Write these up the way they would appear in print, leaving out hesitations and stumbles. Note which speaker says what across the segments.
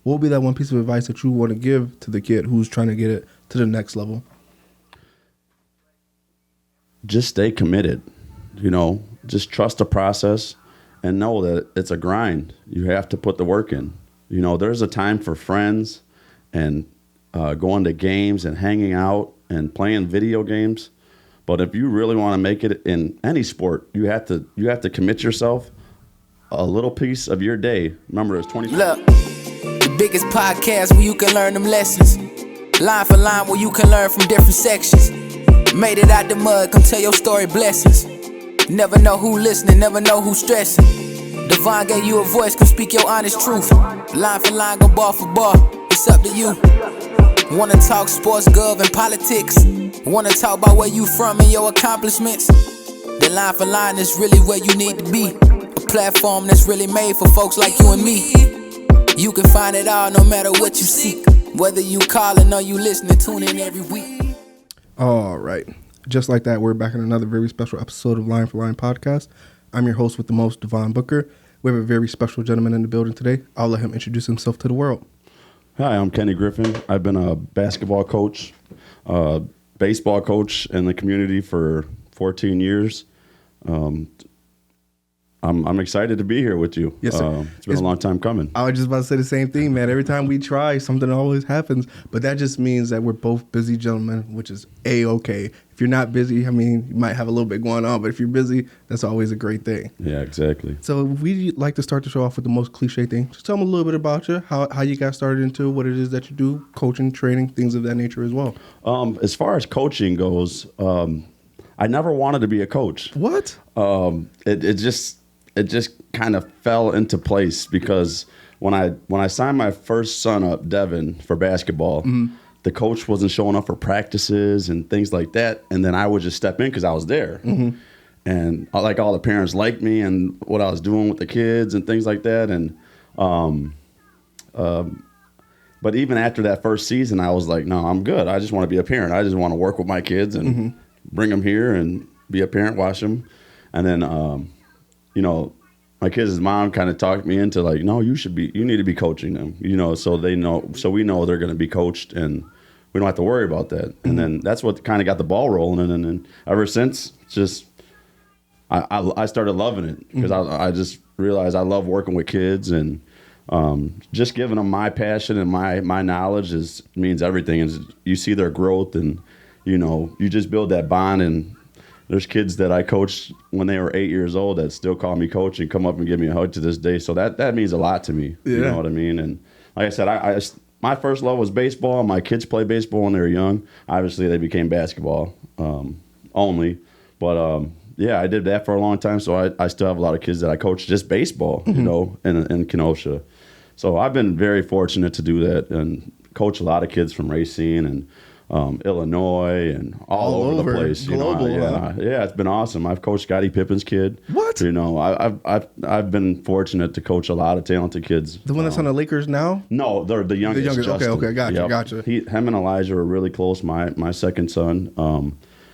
Speaker 1: what would be that one piece of advice that you want to give to the kid who's trying to get it to the next level?
Speaker 2: Just stay committed, just trust the process and know that it's a grind. You have to put the work in. There's a time for friends and going to games and hanging out and playing video games. But if you really want to make it in any sport, you have to commit yourself a little piece of your day. Remember, it's 24.
Speaker 3: Look, the biggest podcast where you can learn them lessons. Line for line where you can learn from different sections. Made it out the mud, come tell your story, blessings. Never know who listening, never know who stressing. Devon gave you a voice, come speak your honest truth. Line for line, go bar for bar, it's up to you. Wanna talk sports, gov, and politics? Wanna talk about where you from and your accomplishments? The Line for Line is really where you need to be. A platform that's really made for folks like you and me. You can find it all no matter what you seek. Whether you calling or you listening, tune in every week.
Speaker 1: All right. Just like that, we're back in another very special episode of Line for Line podcast. I'm your host with the most, Devon Booker. We have a very special gentleman in the building today. I'll let him introduce himself to the world.
Speaker 2: Hi, I'm Kenny Griffin. I've been a basketball coach, baseball coach in the community for 14 years. I'm excited to be here with you.
Speaker 1: Yes, sir.
Speaker 2: It's been a long time coming.
Speaker 1: I was just about to say the same thing, man. Every time we try, something always happens. But that just means that we're both busy gentlemen, which is A-okay. If you're not busy, you might have a little bit going on. But if you're busy, that's always a great thing.
Speaker 2: Yeah, exactly.
Speaker 1: So we like to start the show off with the most cliche thing. Just tell me a little bit about you, how you got started into what it is that you do, coaching, training, things of that nature as well.
Speaker 2: As far as coaching goes, I never wanted to be a coach.
Speaker 1: What?
Speaker 2: It just kind of fell into place because when I signed my first son up, Devon, for basketball, the coach wasn't showing up for practices and things like that. And then I would just step in because I was there. Mm-hmm. And like all the parents liked me and what I was doing with the kids and things like that. And but even after that first season, I was like, no, I'm good. I just want to be a parent. I just want to work with my kids and bring them here and be a parent, watch them. And then my kids' mom kind of talked me into like, no, you need to be coaching them, so we know they're going to be coached and we don't have to worry about that. And then that's what kind of got the ball rolling. And then ever since, just I started loving it because I just realized I love working with kids and just giving them my passion and my knowledge means everything. And you see their growth and, you just build that bond. And there's kids that I coached when they were 8 years old that still call me coach and come up and give me a hug to this day. So that means a lot to me. Yeah. You know what I mean? And like I said, my first love was baseball. My kids played baseball when they were young. Obviously, they became basketball only. But, yeah, I did that for a long time. So I still have a lot of kids that I coach just baseball, in Kenosha. So I've been very fortunate to do that and coach a lot of kids from Racine and Illinois and all over the place.
Speaker 1: Global,
Speaker 2: yeah, it's been awesome. I've coached Scottie Pippen's kid.
Speaker 1: What?
Speaker 2: I've been fortunate to coach a lot of talented kids.
Speaker 1: The one that's on the Lakers now?
Speaker 2: No, they're the youngest.
Speaker 1: The youngest. Okay, gotcha.
Speaker 2: Him and Elijah were really close. My second son,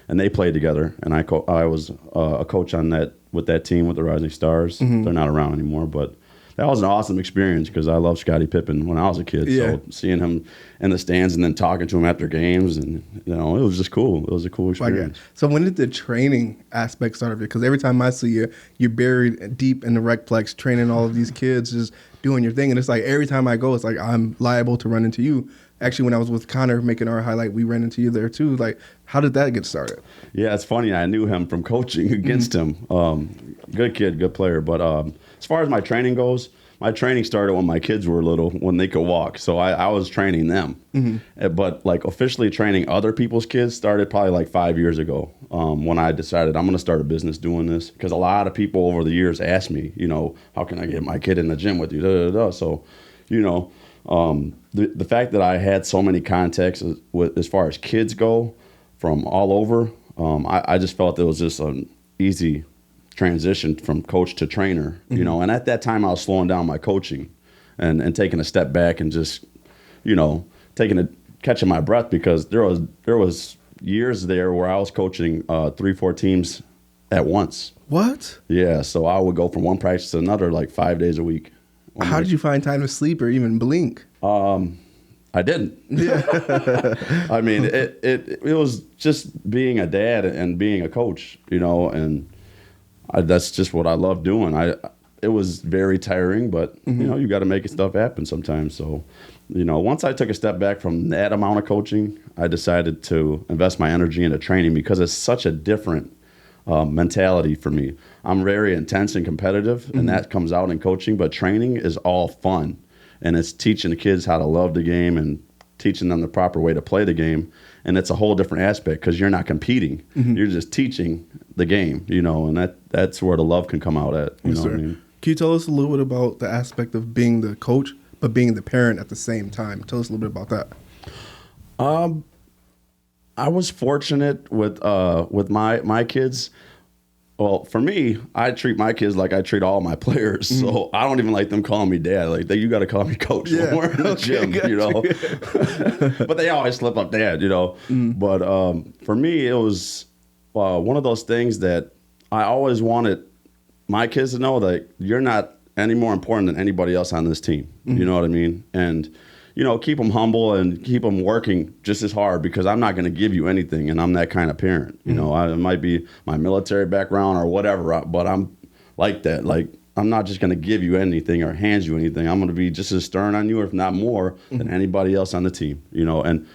Speaker 2: and they played together. And I was a coach on that with that team with the Rising Stars. Mm-hmm. They're not around anymore, but. That was an awesome experience because I loved Scottie Pippen when I was a kid. Yeah. So seeing him in the stands and then talking to him after games, and it was just cool. It was a cool experience.
Speaker 1: So when did the training aspect start of it? Because every time I see you, you're buried deep in the recplex training all of these kids, just doing your thing. And it's like every time I go, it's like I'm liable to run into you. Actually, when I was with Connor making our highlight, we ran into you there too. Like, how did that get started?
Speaker 2: Yeah, it's funny. I knew him from coaching against him. Good kid, good player. But as far as my training goes, my training started when my kids were little, when they could walk. So I was training them. Mm-hmm. But like officially training other people's kids started probably like 5 years ago when I decided I'm going to start a business doing this. Because a lot of people over the years asked me, how can I get my kid in the gym with you? So, the fact that I had so many contacts as far as kids go from all over, I just felt it was just an easy transition from coach to trainer, and at that time I was slowing down my coaching and taking a step back and just, catching my breath because there was years there where I was coaching 3-4 teams at once.
Speaker 1: What?
Speaker 2: Yeah, so I would go from one practice to another like 5 days a week.
Speaker 1: How did you find time to sleep or even blink?
Speaker 2: I didn't. Yeah. I mean, it was just being a dad and being a coach, and that's just what I love doing. It was very tiring, but you got to make stuff happen sometimes. So, once I took a step back from that amount of coaching, I decided to invest my energy into training because it's such a different mentality for me. I'm very intense and competitive, and that comes out in coaching, but training is all fun. And it's teaching the kids how to love the game and teaching them the proper way to play the game. And it's a whole different aspect because you're not competing. You're just teaching the game, and that's where the love can come out at. You know what I mean?
Speaker 1: Can you tell us a little bit about the aspect of being the coach, but being the parent at the same time? Tell us a little bit about that.
Speaker 2: I was fortunate with my kids. Well, for me, I treat my kids like I treat all my players. So I don't even like them calling me dad. Like, you got to call me coach when we're in the gym, But they always slip up dad, But for me, it was one of those things that I always wanted my kids to know that you're not any more important than anybody else on this team. You know what I mean? And keep them humble and keep them working just as hard because I'm not going to give you anything, and I'm that kind of parent. It might be my military background or whatever, but I'm like that. Like, I'm not just going to give you anything or hand you anything. I'm going to be just as stern on you, if not more, than anybody else on the team. And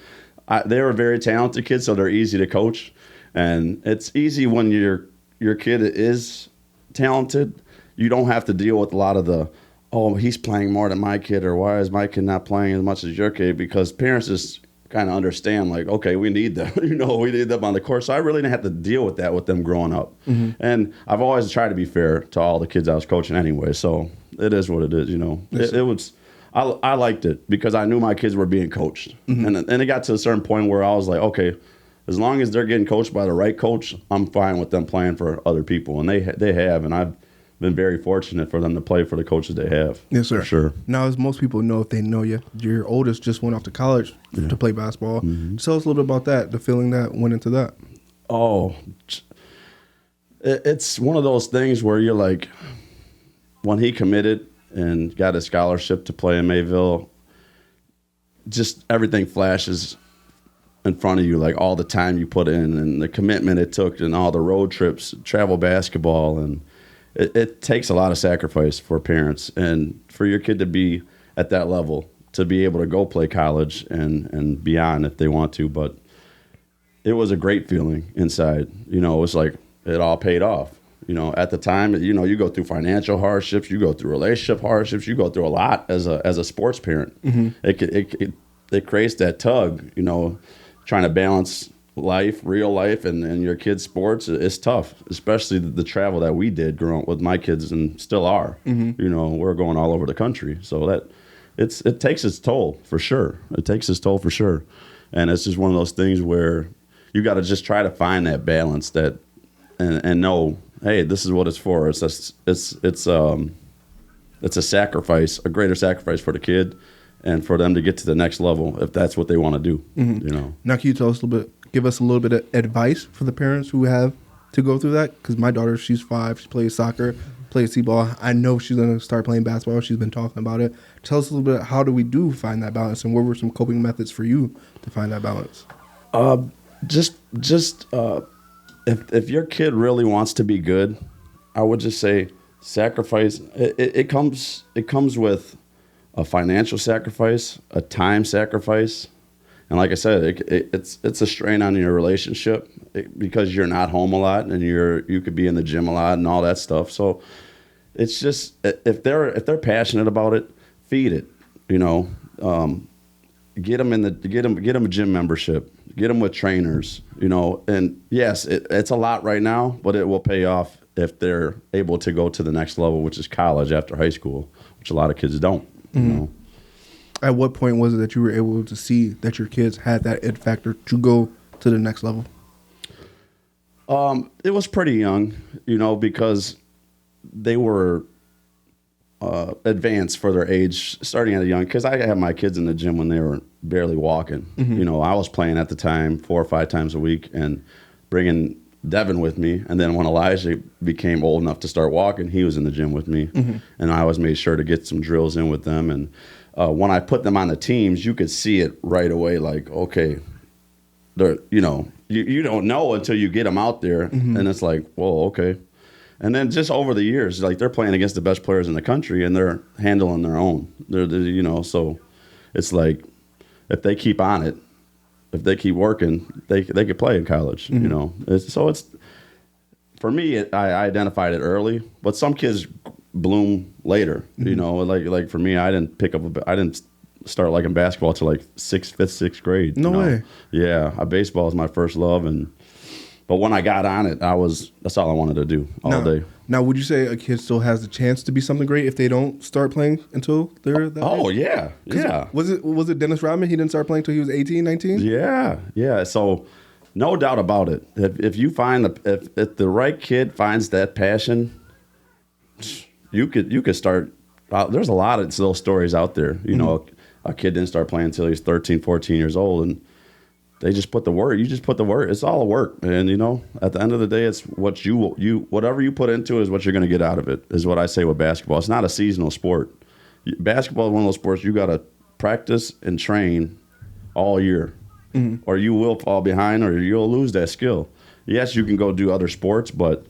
Speaker 2: they were very talented kids, so they're easy to coach. And it's easy when your kid is talented. You don't have to deal with a lot of the, oh, he's playing more than my kid, or why is my kid not playing as much as your kid? Because parents just kind of understand, like, okay, we need them. We need them on the court. So I really didn't have to deal with that with them growing up. And I've always tried to be fair to all the kids I was coaching anyway. So it is what it is, It was, I liked it because I knew my kids were being coached. And it got to a certain point where I was like, okay, as long as they're getting coached by the right coach, I'm fine with them playing for other people. And they have, and I've been very fortunate for them to play for the coaches they have.
Speaker 1: Yes, sir.
Speaker 2: For sure.
Speaker 1: Now, as most people know, if they know you, your oldest just went off to college to play basketball. Tell us a little bit about that, the feeling that went into that.
Speaker 2: Oh, it's one of those things where you're like, when he committed and got a scholarship to play in Mayville, just everything flashes in front of you, like all the time you put in and the commitment it took and all the road trips, travel basketball, and it takes a lot of sacrifice for parents and for your kid to be at that level, to be able to go play college and beyond if they want to. But it was a great feeling inside. It was like it all paid off. At the time, you go through financial hardships, you go through relationship hardships, you go through a lot as a sports parent. It creates that tug, trying to balance real life, and your kids' sports. It's tough, especially the travel that we did growing up with my kids and still are. We're going all over the country, so that it takes its toll for sure. It takes its toll for sure, and it's just one of those things where you got to just try to find that balance and know, hey, this is what it's for. It's a sacrifice, a greater sacrifice for the kid, and for them to get to the next level if that's what they want to do.
Speaker 1: Now, can you tell us give us a little bit of advice for the parents who have to go through that? Because my daughter, she's 5, she plays soccer, plays t-ball. I know she's going to start playing basketball. She's been talking about it. Tell us a little bit, how do we find that balance, and what were some coping methods for you to find that balance?
Speaker 2: If your kid really wants to be good, I would just say sacrifice. It comes with a financial sacrifice, a time sacrifice. And like I said, it's a strain on your relationship because you're not home a lot and you could be in the gym a lot and all that stuff. So it's just, if they're passionate about it, feed it. Get them a gym membership, get them with trainers. And yes, it's a lot right now, but it will pay off if they're able to go to the next level, which is college after high school, which a lot of kids don't.
Speaker 1: At what point was it that you were able to see that your kids had that it factor to go to the next level?
Speaker 2: It was pretty young, because they were advanced for their age, starting at a young. Because I had my kids in the gym when they were barely walking. I was playing at the time 4 or 5 times a week and bringing Devon with me, and then when Elijah became old enough to start walking, he was in the gym with me, and I always made sure to get some drills in with them. And when I put them on the teams, you could see it right away. Like, okay, they're, you don't know until you get them out there, and it's like, whoa, okay. And then just over the years, like they're playing against the best players in the country, and they're handling their own. They're so it's like if they keep on it. If they keep working, they could play in college, It's for me. I identified it early, but some kids bloom later. Like for me, I didn't start liking basketball till like fifth, sixth grade.
Speaker 1: No way.
Speaker 2: Yeah, baseball is my first love, but when I got on it, that's all I wanted to do all day.
Speaker 1: Now, would you say a kid still has the chance to be something great if they don't start playing until they're that age?
Speaker 2: Yeah.
Speaker 1: Was it Dennis Rodman? He didn't start playing until he was 18, 19?
Speaker 2: Yeah. So no doubt about it. If you find if the right kid finds that passion, you could start. There's a lot of those stories out there. A kid didn't start playing until he's 13, 14 years old, and they just put the work. You just put the work. It's all a work, and at the end of the day, it's what whatever you put into it is what you're going to get out of it. Is what I say with basketball. It's not a seasonal sport. Basketball is one of those sports you got to practice and train all year, or you will fall behind, or you'll lose that skill. Yes, you can go do other sports, but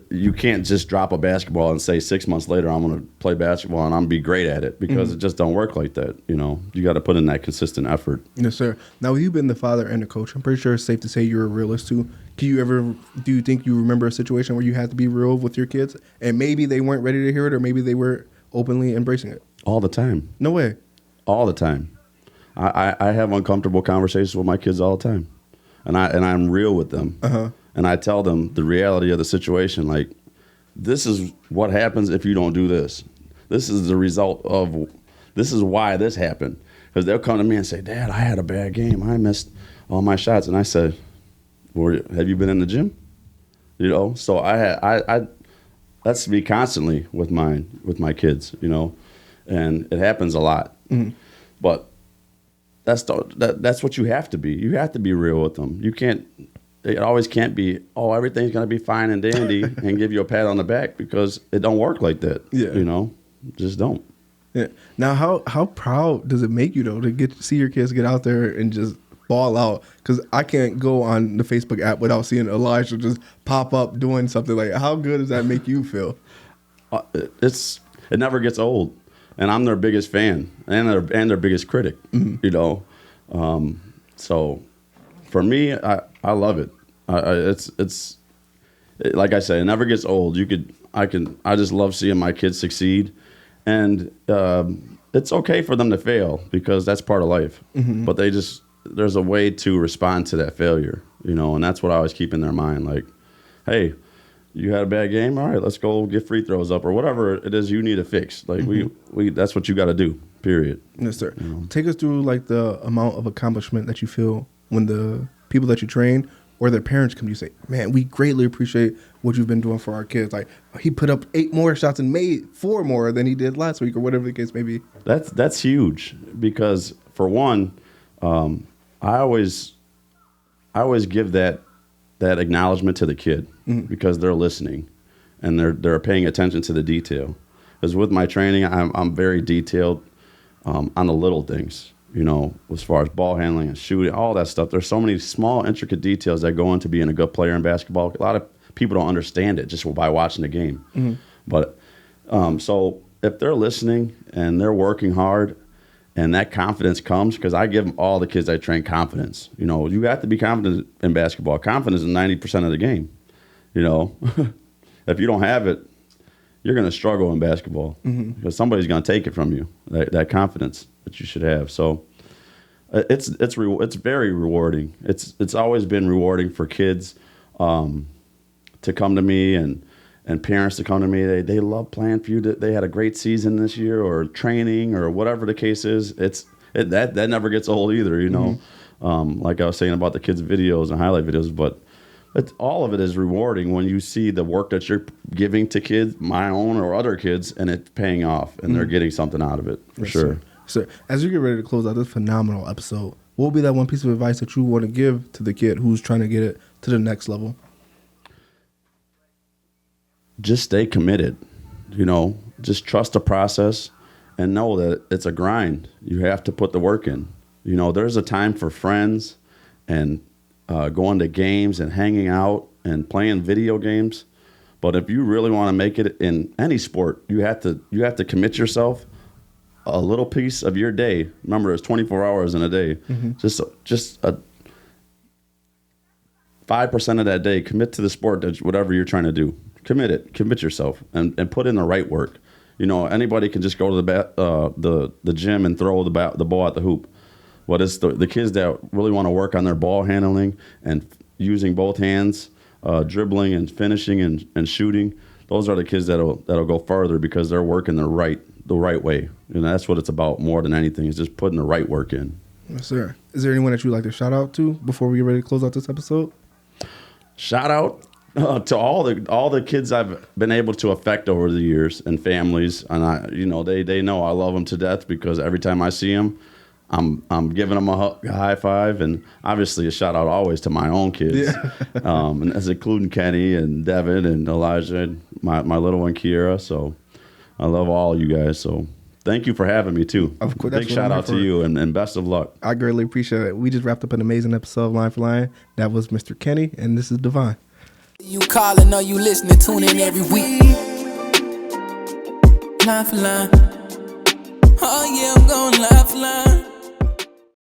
Speaker 2: you can't just drop a basketball and say 6 months later I'm going to play basketball and I'm going to be great at it, because it just don't work like that. You got to put in that consistent effort.
Speaker 1: Yes, sir. Now, with you being the father and the coach, I'm pretty sure it's safe to say you're a realist too. Do you think you remember a situation where you had to be real with your kids and maybe they weren't ready to hear it, or maybe they were openly embracing it?
Speaker 2: All the time.
Speaker 1: No way.
Speaker 2: All the time. I have uncomfortable conversations with my kids all the time, and I'm real with them. And I tell them the reality of the situation. Like, this is what happens if you don't do this. This is the result of, this is why this happened. Because they'll come to me and say, Dad, I had a bad game. I missed all my shots. And I said, well, have you been in the gym? So I that's me constantly with my kids, and it happens a lot. But that's what you have to be. You have to be real with them. It always can't be, everything's going to be fine and dandy and give you a pat on the back, because it don't work like that. Yeah. Just don't.
Speaker 1: Yeah. Now, how proud does it make you, though, to see your kids get out there and just ball out? Because I can't go on the Facebook app without seeing Elijah just pop up doing something. Like, how good does that make you feel?
Speaker 2: It never gets old. And I'm their biggest fan and their biggest critic, So for me, I love it. It's like I say, it never gets old. I just love seeing my kids succeed, and it's okay for them to fail, because that's part of life. But there's a way to respond to that failure, and that's what I always keep in their mind. Like, hey, you had a bad game. All right, let's go get free throws up, or whatever it is you need to fix. Like we that's what you got to do. Period.
Speaker 1: Yes, sir. Take us through like the amount of accomplishment that you feel when the people that you train or their parents come to you and say, man, we greatly appreciate what you've been doing for our kids. Like, he put up 8 more shots and made 4 more than he did last week, or whatever the case may be.
Speaker 2: That's huge, because for one, I always give that acknowledgement to the kid, because they're listening and they're paying attention to the detail. Because with my training, I'm very detailed on the little things. As far as ball handling and shooting, all that stuff. There's so many small, intricate details that go into being a good player in basketball. A lot of people don't understand it just by watching the game. But so if they're listening and they're working hard, and that confidence comes, because I give all the kids I train confidence. You have to be confident in basketball. Confidence is 90% of the game. If you don't have it, you're going to struggle in basketball, because somebody's going to take it from you, that confidence that you should have. So it's very rewarding. It's always been rewarding for kids to come to me, and parents to come to me. They love playing for you. They had a great season this year, or training, or whatever the case is. That never gets old either. Like I was saying about the kids' videos and highlight videos, but all of it is rewarding when you see the work that you're giving to kids, my own or other kids, and it's paying off, and they're getting something out of it, for sure.
Speaker 1: Sir, as you get ready to close out this phenomenal episode, what will be that one piece of advice that you want to give to the kid who's trying to get it to the next level?
Speaker 2: just stay committed. You know, just trust the process and know that it's a grind. You have to put the work in. You know, there's a time for friends and going to games and hanging out and playing video games. But if you really want to make it in any sport, you have to commit yourself a little piece of your day. Remember, it's 24 hours in a day. Mm-hmm. Just a 5% of that day, commit to the sport, that whatever you're trying to do. Commit yourself, and put in the right work. You know, anybody can just go to the gym and throw the ball at the hoop. But it's the kids that really want to work on their ball handling and using both hands, dribbling and finishing and shooting. Those are the kids that'll go further because they're working the right way. And that's what it's about more than anything, is just putting the right work in.
Speaker 1: Yes, sir. Is there anyone that you'd like to shout out to before we get ready to close out this episode?
Speaker 2: Shout out to all the kids I've been able to affect over the years, and families, and they know I love them to death, because every time I see them, I'm giving them a high five, and obviously a shout out always to my own kids, and that's including Kenny and Devon and Elijah, and my little one Kiera. So I love all you guys. So thank you for having me too.
Speaker 1: Of course,
Speaker 2: big shout out to you, and best of luck.
Speaker 1: I greatly appreciate it. We just wrapped up an amazing episode of Line for Line. That was Mr. Kenny, and this is Devon.
Speaker 3: You calling or you listening, tune in every week. Line for line. Oh yeah, I'm going line for line.